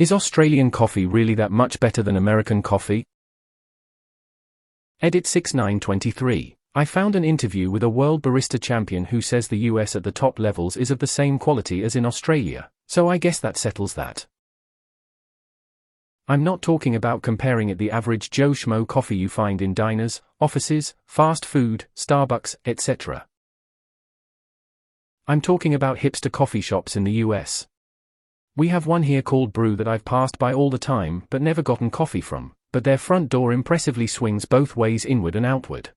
Is Australian coffee really that much better than American coffee? Edit 6923. I found an interview with a world barista champion who says the US at the top levels is of the same quality as in Australia, so I guess that settles that. I'm not talking about comparing it the average Joe Schmo coffee you find in diners, offices, fast food, Starbucks, etc. I'm talking about hipster coffee shops in the US. We have one here called Brew that I've passed by all the time but never gotten coffee from, but their front door impressively swings both ways inward and outward.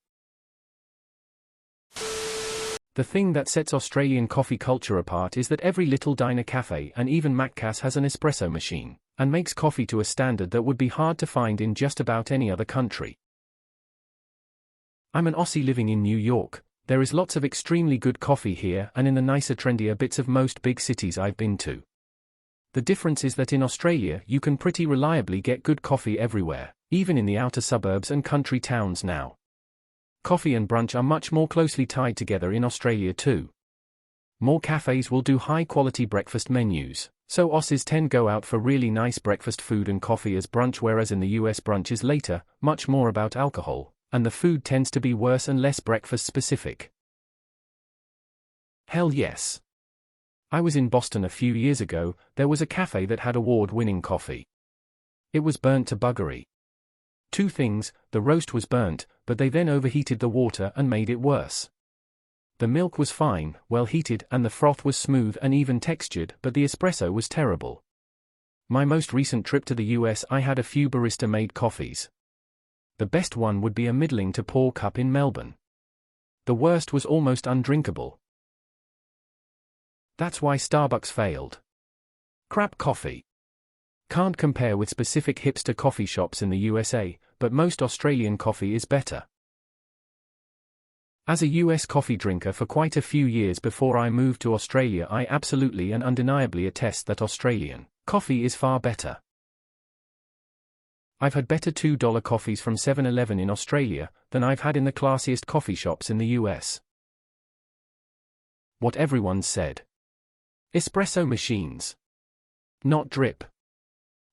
The thing that sets Australian coffee culture apart is that every little diner cafe and even Macca's has an espresso machine, and makes coffee to a standard that would be hard to find in just about any other country. I'm an Aussie living in New York. There is lots of extremely good coffee here and in the nicer trendier bits of most big cities I've been to. The difference is that in Australia you can pretty reliably get good coffee everywhere, even in the outer suburbs and country towns now. Coffee and brunch are much more closely tied together in Australia too. More cafes will do high-quality breakfast menus, so Aussies tend go out for really nice breakfast food and coffee as brunch, whereas in the US brunch is later, much more about alcohol, and the food tends to be worse and less breakfast specific. Hell yes. I was in Boston a few years ago. There was a cafe that had award-winning coffee. It was burnt to buggery. Two things: the roast was burnt, but they then overheated the water and made it worse. The milk was fine, well heated, and the froth was smooth and even textured, but the espresso was terrible. My most recent trip to the US I had a few barista-made coffees. The best one would be a middling to poor cup in Melbourne. The worst was almost undrinkable. That's why Starbucks failed. Crap coffee. Can't compare with specific hipster coffee shops in the USA, but most Australian coffee is better. As a US coffee drinker for quite a few years before I moved to Australia, I absolutely and undeniably attest that Australian coffee is far better. I've had better $2 coffees from 7-Eleven in Australia than I've had in the classiest coffee shops in the US. What everyone's said. Espresso machines. Not drip.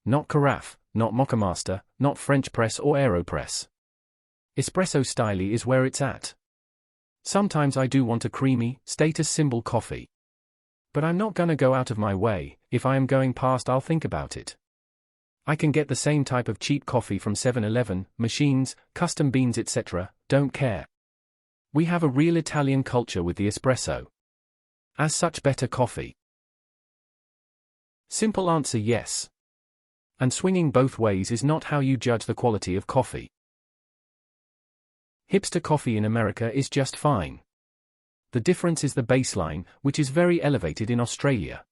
Not carafe, not Moccamaster, not French press or AeroPress. Espresso style is where it's at. Sometimes I do want a creamy, status symbol coffee. But I'm not gonna go out of my way. If I am going past, I'll think about it. I can get the same type of cheap coffee from 7-Eleven, machines, custom beans, etc., don't care. We have a real Italian culture with the espresso. As such, better coffee. Simple answer: yes. And swinging both ways is not how you judge the quality of coffee. Hipster coffee in America is just fine. The difference is the baseline, which is very elevated in Australia.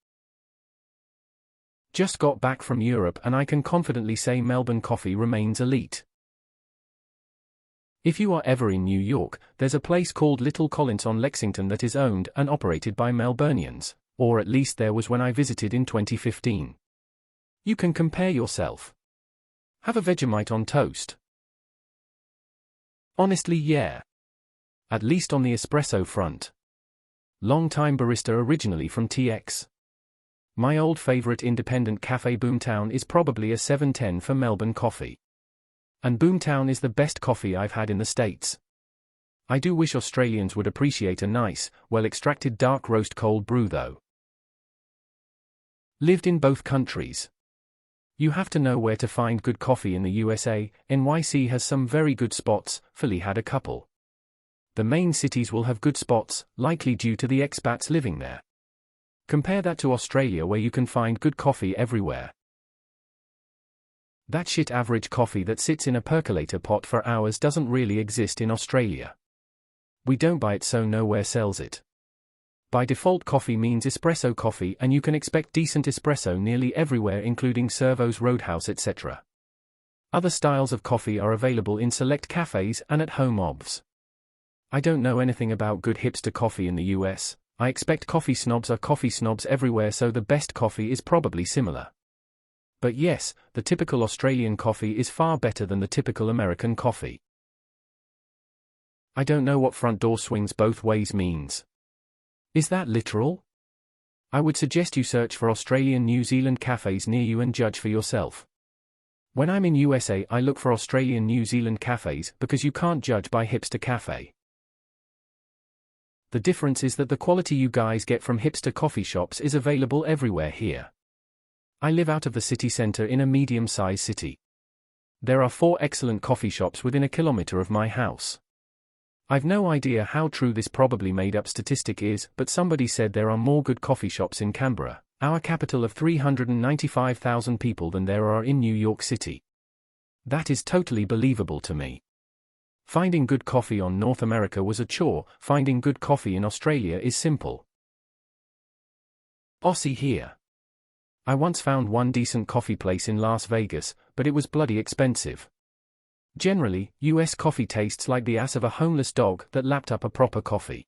Just got back from Europe and I can confidently say Melbourne coffee remains elite. If you are ever in New York, there's a place called Little Collins on Lexington that is owned and operated by Melburnians, or at least there was when I visited in 2015. You can compare yourself. Have a Vegemite on toast. Honestly, yeah. At least on the espresso front. Long-time barista originally from TX. My old favorite independent cafe Boomtown is probably a 710 for Melbourne coffee. And Boomtown is the best coffee I've had in the States. I do wish Australians would appreciate a nice, well-extracted dark roast cold brew though. Lived in both countries. You have to know where to find good coffee in the USA. NYC has some very good spots, Philly had a couple. The main cities will have good spots, likely due to the expats living there. Compare that to Australia where you can find good coffee everywhere. That shit average coffee that sits in a percolator pot for hours doesn't really exist in Australia. We don't buy it, so nowhere sells it. By default, coffee means espresso coffee, and you can expect decent espresso nearly everywhere, including Servo's, Roadhouse, etc. Other styles of coffee are available in select cafes and at home obs. I don't know anything about good hipster coffee in the US. I expect coffee snobs are coffee snobs everywhere, so the best coffee is probably similar. But yes, the typical Australian coffee is far better than the typical American coffee. I don't know what front door swings both ways means. Is that literal? I would suggest you search for Australian New Zealand cafes near you and judge for yourself. When I'm in USA, I look for Australian New Zealand cafes because you can't judge by hipster cafe. The difference is that the quality you guys get from hipster coffee shops is available everywhere here. I live out of the city centre in a medium-sized city. There are 4 excellent coffee shops within a kilometre of my house. I've no idea how true this probably made-up statistic is, but somebody said there are more good coffee shops in Canberra, our capital of 395,000 people, than there are in New York City. That is totally believable to me. Finding good coffee on North America was a chore, finding good coffee in Australia is simple. Aussie here. I once found one decent coffee place in Las Vegas, but it was bloody expensive. Generally, US coffee tastes like the ass of a homeless dog that lapped up a proper coffee.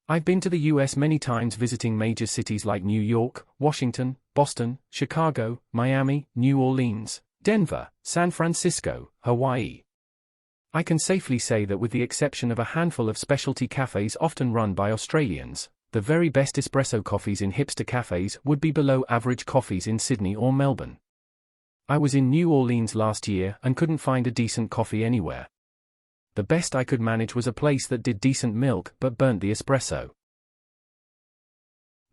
I've been to the US many times visiting major cities like New York, Washington, Boston, Chicago, Miami, New Orleans, Denver, San Francisco, Hawaii. I can safely say that with the exception of a handful of specialty cafes often run by Australians, the very best espresso coffees in hipster cafes would be below average coffees in Sydney or Melbourne. I was in New Orleans last year and couldn't find a decent coffee anywhere. The best I could manage was a place that did decent milk but burnt the espresso.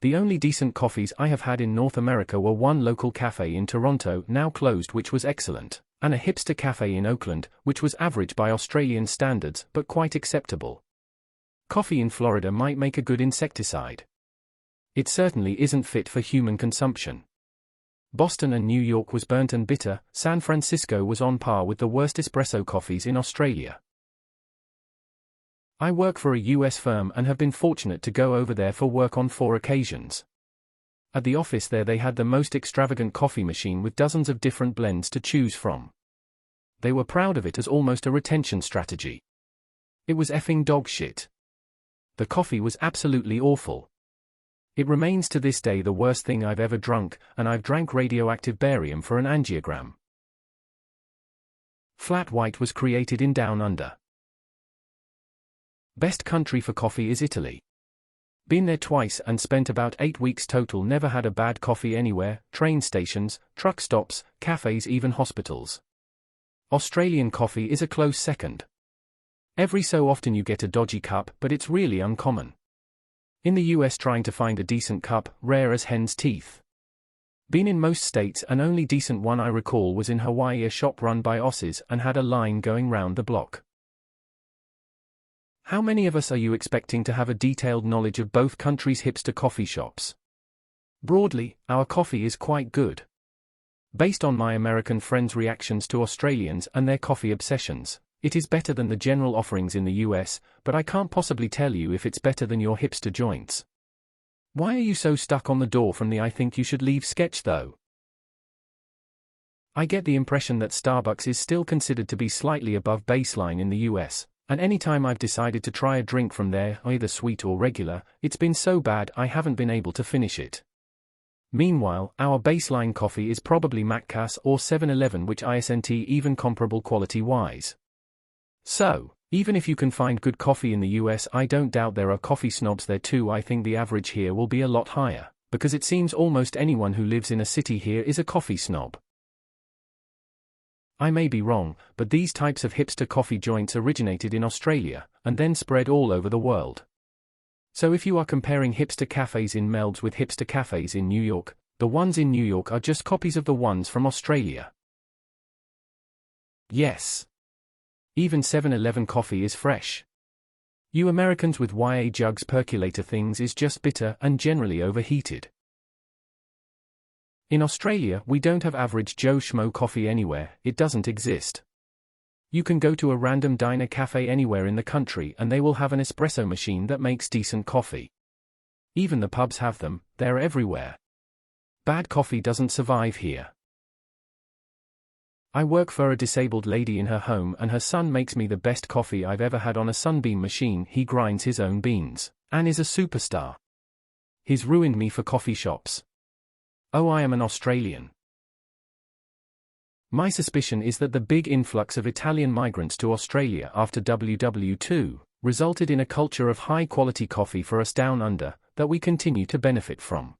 The only decent coffees I have had in North America were one local cafe in Toronto, now closed, which was excellent, and a hipster cafe in Oakland, which was average by Australian standards but quite acceptable. Coffee in Florida might make a good insecticide. It certainly isn't fit for human consumption. Boston and New York was burnt and bitter. San Francisco was on par with the worst espresso coffees in Australia. I work for a US firm and have been fortunate to go over there for work on 4 occasions. At the office there they had the most extravagant coffee machine with dozens of different blends to choose from. They were proud of it as almost a retention strategy. It was effing dog shit. The coffee was absolutely awful. It remains to this day the worst thing I've ever drunk, and I've drank radioactive barium for an angiogram. Flat White was created in Down Under. Best country for coffee is Italy. Been there twice and spent about 8 weeks total, never had a bad coffee anywhere, train stations, truck stops, cafes, even hospitals. Australian coffee is a close second. Every so often you get a dodgy cup, but it's really uncommon. In the US trying to find a decent cup, rare as hen's teeth. Been in most states, and only decent one I recall was in Hawaii, a shop run by Aussies and had a line going round the block. How many of us are you expecting to have a detailed knowledge of both countries' hipster coffee shops? Broadly, our coffee is quite good. Based on my American friends' reactions to Australians and their coffee obsessions, it is better than the general offerings in the US, but I can't possibly tell you if it's better than your hipster joints. Why are you so stuck on the door from the I think you should leave sketch though? I get the impression that Starbucks is still considered to be slightly above baseline in the US. And anytime I've decided to try a drink from there, either sweet or regular, it's been so bad I haven't been able to finish it. Meanwhile, our baseline coffee is probably Macca's or 7-Eleven, which isn't even comparable quality-wise. So, even if you can find good coffee in the US, I don't doubt there are coffee snobs there too. I think the average here will be a lot higher, because it seems almost anyone who lives in a city here is a coffee snob. I may be wrong, but these types of hipster coffee joints originated in Australia, and then spread all over the world. So if you are comparing hipster cafes in Melbourne with hipster cafes in New York, the ones in New York are just copies of the ones from Australia. Yes. Even 7-Eleven coffee is fresh. You Americans with YA jugs percolator things is just bitter and generally overheated. In Australia, we don't have average Joe Schmo coffee anywhere, it doesn't exist. You can go to a random diner cafe anywhere in the country and they will have an espresso machine that makes decent coffee. Even the pubs have them, they're everywhere. Bad coffee doesn't survive here. I work for a disabled lady in her home and her son makes me the best coffee I've ever had on a Sunbeam machine. He grinds his own beans, and is a superstar. He's ruined me for coffee shops. Oh, I am an Australian. My suspicion is that the big influx of Italian migrants to Australia after WW2 resulted in a culture of high-quality coffee for us down under, that we continue to benefit from.